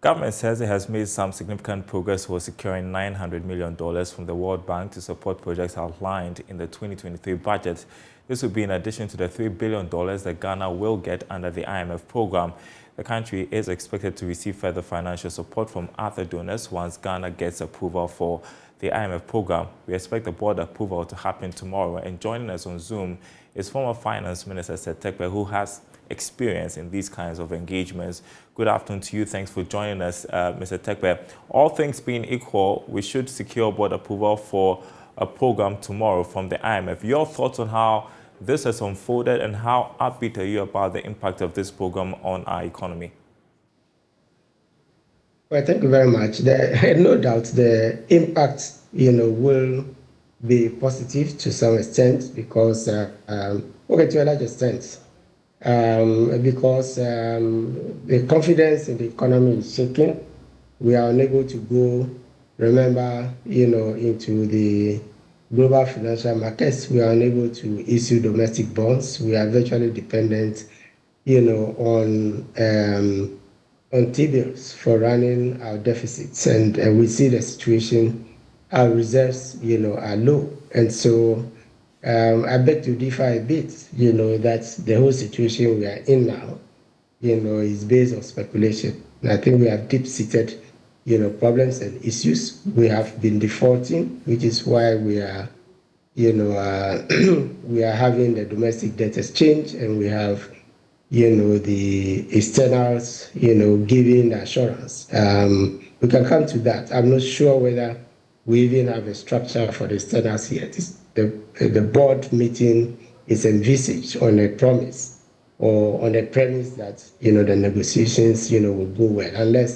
Government says it has made some significant progress for securing $900 million from the World Bank to support projects outlined in the 2023 budget. This will be in addition to the $3 billion that Ghana will get under the IMF program. The country is expected to receive further financial support from other donors once Ghana gets approval for the IMF program. We expect the board approval to happen tomorrow. And joining us on Zoom is former Finance Minister Tekpe, who has experience in these kinds of engagements. Good afternoon to you. Thanks for joining us, Mr. Tekpe. All things being equal, we should secure board approval for a program tomorrow from the IMF. Your thoughts on how this has unfolded and how upbeat are you about the impact of this program on our economy? Well, thank you very much. No doubt the impact, will be positive to some extent because, to a large extent, because the confidence in the economy is shaking. We are unable to go, remember, into the global financial markets. We are unable to issue domestic bonds. We are virtually dependent, on T-bills for running our deficits. And we see the situation, our reserves, are low. And so I beg to differ a bit, that the whole situation we are in now, is based on speculation. And I think we have deep-seated, problems and issues. We have been defaulting, which is why we are, we are having the domestic debt exchange, and we have, the externals, giving assurance. We can come to that. I'm not sure whether we even have a structure for the externals yet. The board meeting is envisaged on a promise or on a premise that, the negotiations, will go well,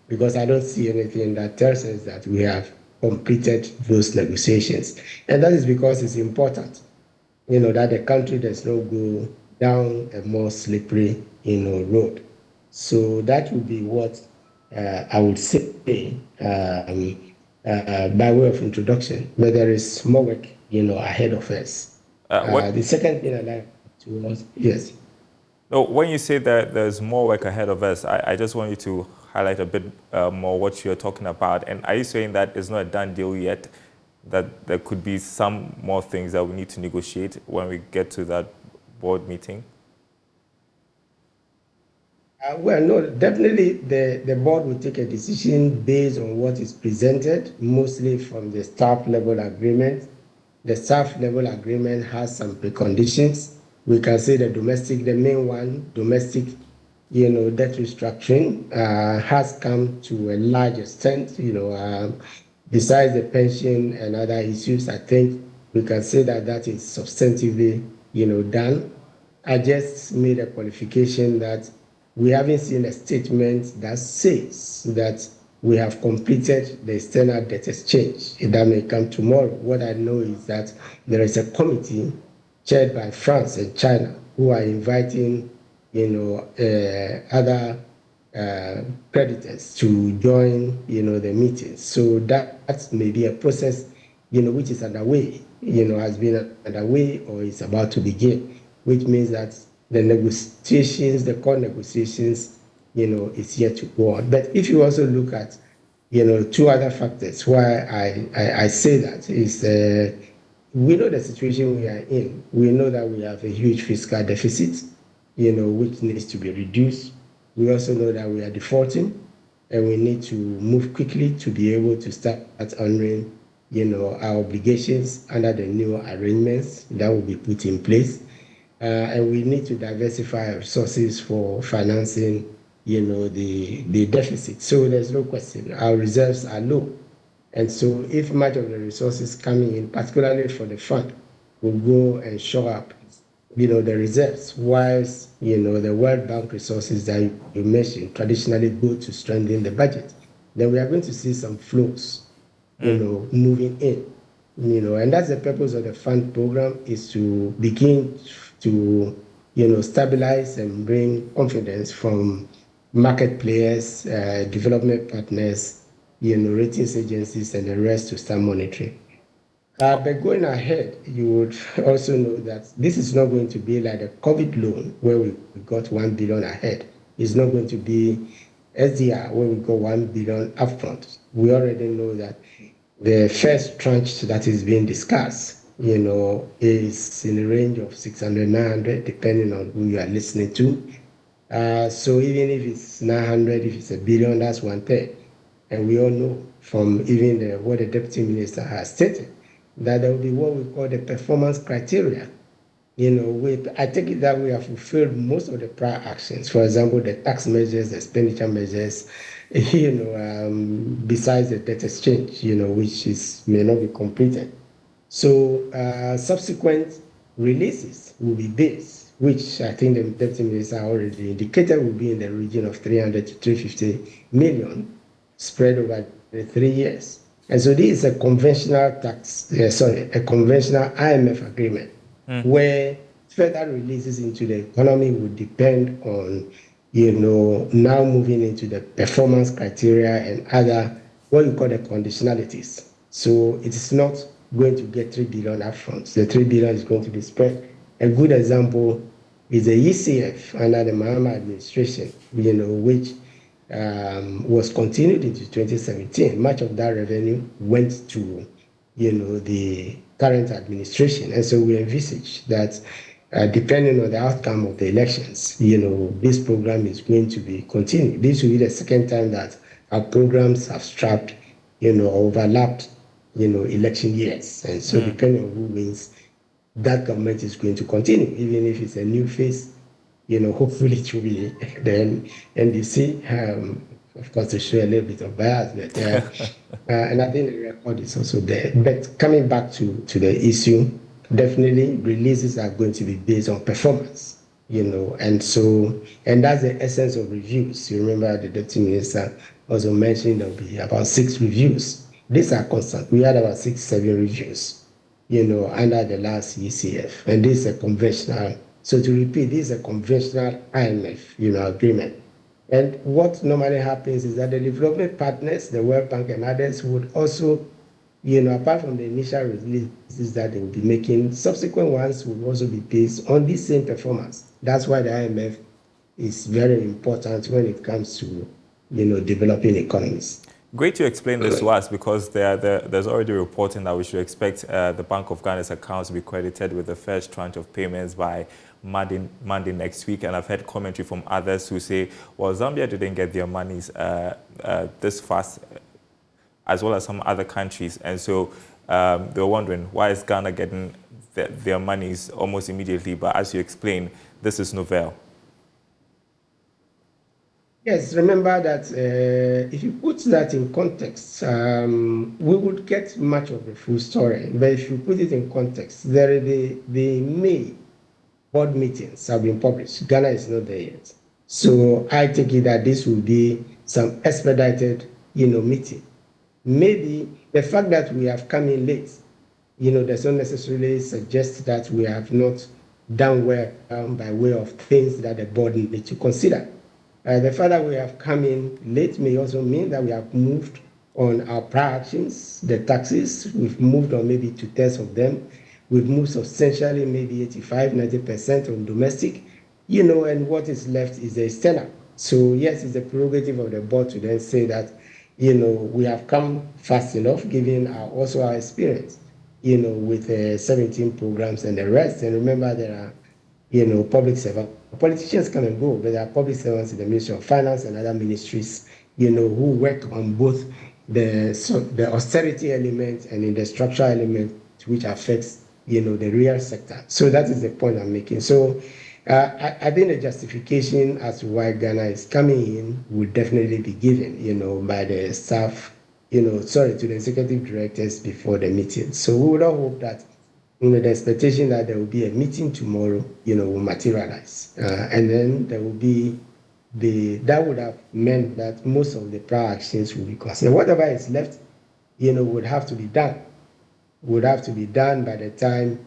because I don't see anything that tells us that we have completed those negotiations. And that is because it's important, that the country does not go down a more slippery, road. So that would be what I would say by way of introduction. But there is more work, ahead of us. The second thing I'd like to ask, yes. No, when you say that there's more work ahead of us, I just want you to highlight a bit more what you're talking about. And are you saying that it's not a done deal yet, that there could be some more things that we need to negotiate when we get to that board meeting? Well, no, definitely the board will take a decision based on what is presented, mostly from the staff level agreement. The staff level agreement has some preconditions. We can say the main one, domestic, debt restructuring has come to a large extent, besides the pension and other issues. I think we can say that is substantively, done. I just made a qualification that we haven't seen a statement that says that we have completed the external debt exchange. That may come tomorrow. What I know is that there is a committee chaired by France and China who are inviting, other creditors to join, the meetings. So that may be a process, which is underway, has been underway or is about to begin, which means that the negotiations, the core negotiations, is yet to go on. But if you also look at, two other factors why I say that is we know the situation we are in. We know that we have a huge fiscal deficit, which needs to be reduced. We also know that we are defaulting, and we need to move quickly to be able to start honoring, our obligations under the new arrangements that will be put in place. And we need to diversify our resources for financing, the deficit. So there's no question. Our reserves are low. And so if much of the resources coming in, particularly for the fund, will go and shore up, the reserves, whilst, the World Bank resources that you mentioned traditionally go to strengthen the budget, then we are going to see some flows, moving in, and that's the purpose of the fund program, is to begin to, stabilize and bring confidence from market players, development partners, ratings agencies, and the rest to start monitoring. But going ahead, you would also know that this is not going to be like the COVID loan where we got 1 billion ahead. It's not going to be, SDR, where we got 1 billion upfront, we already know that the first tranche that is being discussed, is in the range of 600, 900, depending on who you are listening to. So even if it's 900, if it's a billion, that's 1/3. And we all know from even what the Deputy Minister has stated, that there will be what we call the performance criteria. I take it that we have fulfilled most of the prior actions. For example, the tax measures, the expenditure measures, besides the debt exchange, which may not be completed. So subsequent releases will be based, which I think the Deputy Minister already indicated will be in the region of 300 to 350 million spread over the 3 years. And so this is a conventional a conventional IMF agreement where further releases into the economy would depend on, now moving into the performance criteria and other, what you call the conditionalities. So it is not going to get 3 billion upfront. The 3 billion is going to be spread. A good example is the ECF under the Mahama administration, which was continued into 2017. Much of that revenue went to, the current administration. And so we envisage that depending on the outcome of the elections, this program is going to be continued. This will be the second time that our programs have strapped, overlapped, election years. And so depending on who wins, that government is going to continue, even if it's a new phase. Hopefully it will be then NDC. Of course, to show a little bit of bias, but and I think the record is also there. But coming back to the issue, definitely releases are going to be based on performance, and that's the essence of reviews. You remember the Deputy Minister also mentioned there'll be about 6 reviews. These are constant. We had about 6, 7 reviews, under the last ECF, and this is a conventional. So to repeat, this is a conventional IMF, agreement. And what normally happens is that the development partners, the World Bank and others, would also, apart from the initial releases that they will be making, subsequent ones will also be based on the same performance. That's why the IMF is very important when it comes to, developing economies. Great to explain this to us, because there's already reporting that we should expect the Bank of Ghana's accounts to be credited with the first tranche of payments by Monday next week. And I've heard commentary from others who say, well, Zambia didn't get their monies this fast, as well as some other countries. And so they're wondering, why is Ghana getting their monies almost immediately? But as you explained, this is novel. Yes, remember that if you put that in context, we would get much of the full story. But if you put it in context, the May board meetings have been published. Ghana is not there yet. So I take it that this will be some expedited, meeting. Maybe the fact that we have come in late, does not necessarily suggest that we have not done well by way of things that the board needs to consider. The fact that we have come in late may also mean that we have moved on our prior actions, the taxes. We've moved on maybe 2/3 of them. We've moved substantially, maybe 85, 90% on domestic, and what is left is the external. So yes, it's the prerogative of the board to then say that, we have come fast enough, given also our experience, with 17 programs and the rest. And remember, there are, public servants. Politicians come and go, but there are public servants in the Ministry of Finance and other ministries, who work on both the austerity element and in the structural element, which affects, the real sector. So that is the point I'm making. So I think the justification as to why Ghana is coming in will definitely be given, by the staff, to the executive directors before the meeting. So we would all hope that, the expectation that there will be a meeting tomorrow, will materialize. And then there will be that would have meant that most of the prior actions will be considered. Whatever is left, would have to be done. Would have to be done by the time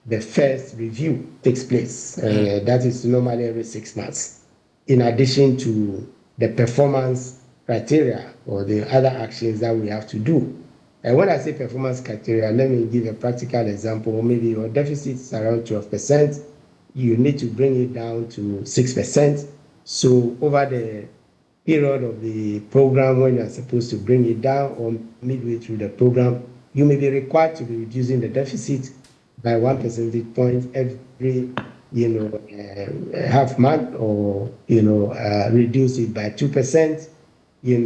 the first review takes place. That is normally every 6 months. In addition to the performance criteria or the other actions that we have to do. And when I say performance criteria, let me give a practical example. Maybe your deficit is around 12%. You need to bring it down to 6%. So over the period of the program when you are supposed to bring it down, or midway through the program, you may be required to be reducing the deficit by 1 percentage point every, half month, or, reduce it by 2%,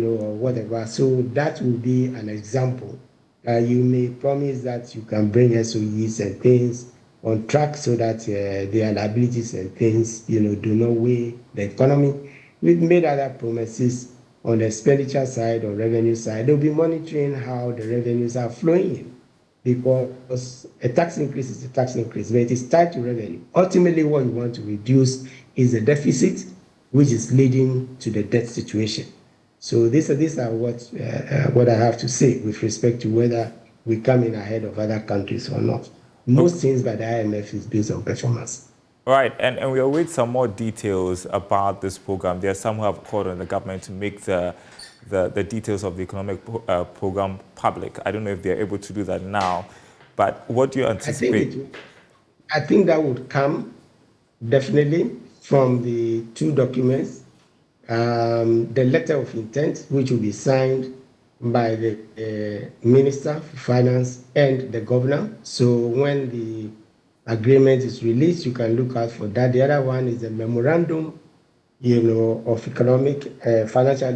or whatever. So that will be an example. You may promise that you can bring SOEs and things on track so that their liabilities and things, do not weigh the economy. We've made other promises on the expenditure side or revenue side. They'll be monitoring how the revenues are flowing in, because a tax increase is a tax increase, but it is tied to revenue. Ultimately, what you want to reduce is the deficit, which is leading to the debt situation. So these are what I have to say with respect to whether we come in ahead of other countries or not. Most things by the IMF is based on performance. Right, and we await some more details about this program. There are some who have called on the government to make the details of the economic program public. I don't know if they're able to do that now, but what do you anticipate? I think that would come definitely from the two documents. The letter of intent, which will be signed by the Minister for Finance and the Governor. So when the agreement is released, you can look out for that. The other one is a memorandum, of economic and financial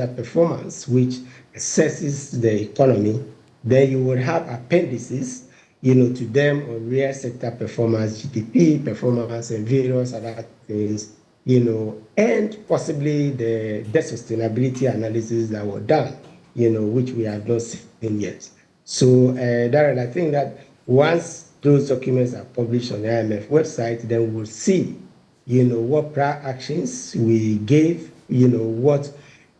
performance, which assesses the economy. Then you will have appendices, to them on real sector performance, GDP performance, and various other things, and possibly the debt sustainability analysis that were done, which we have not seen yet. So, Darren, I think that once those documents are published on the IMF website, then we'll see, what prior actions we gave, what,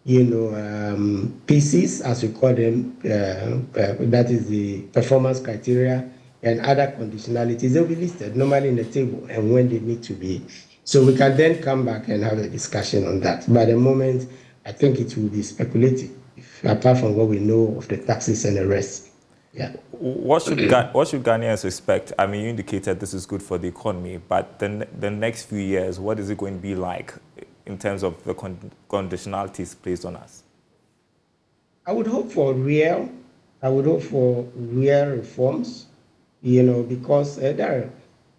PCs, as we call them, that is the performance criteria, and other conditionalities. They'll be listed normally in the table and when they need to be. So we can then come back and have a discussion on that. By the moment, I think it will be speculative, apart from what we know of the taxes and the rest. Yeah. What should Ghanaians expect? I mean, you indicated this is good for the economy, but then the next few years, what is it going to be like in terms of the conditionalities placed on us? I would hope for real reforms, because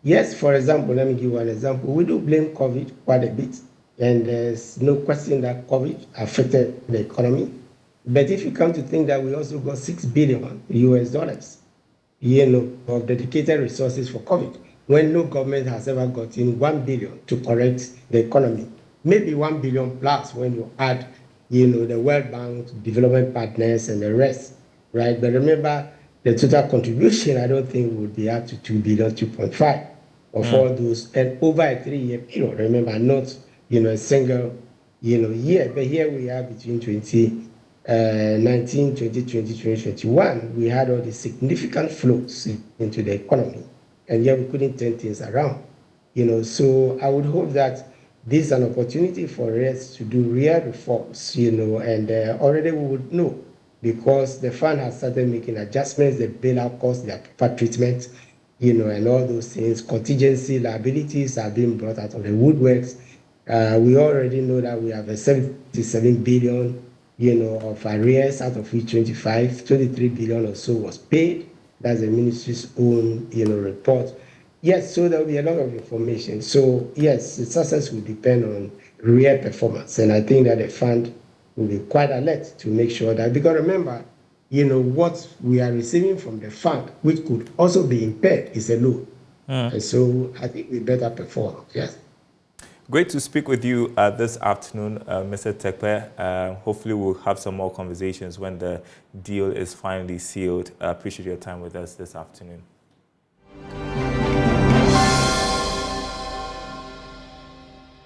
yes, for example, let me give you an example. We do blame COVID quite a bit, and there's no question that COVID affected the economy. But if you come to think that we also got $6 billion of dedicated resources for COVID, when no government has ever gotten $1 billion to correct the economy, maybe $1 billion plus when you add, the World Bank, development partners, and the rest, right? But remember, the total contribution, I don't think would be up to $2 billion, 2.5 of all those, and over a 3-year period. Remember, not a single year, but here we are between 2019, 2020, 2021. We had all the significant flows into the economy, and yet we couldn't turn things around. So I would hope that this is an opportunity for us to do real reforms. And already we would know, because the fund has started making adjustments, the bailout costs, the proper treatment, and all those things. Contingency liabilities are being brought out of the woodworks. We already know that we have a 77 billion, of arrears, out of which 23 billion or so was paid. That's the ministry's own, report. Yes, so there will be a lot of information. So yes, the success will depend on real performance, and I think that the fund will be quite alert to make sure that, because remember, what we are receiving from the fund, which could also be impaired, is a loan. And so I think we better perform. Yes. Great to speak with you this afternoon, Mr. Tekpe. Hopefully we'll have some more conversations when the deal is finally sealed. I appreciate your time with us this afternoon.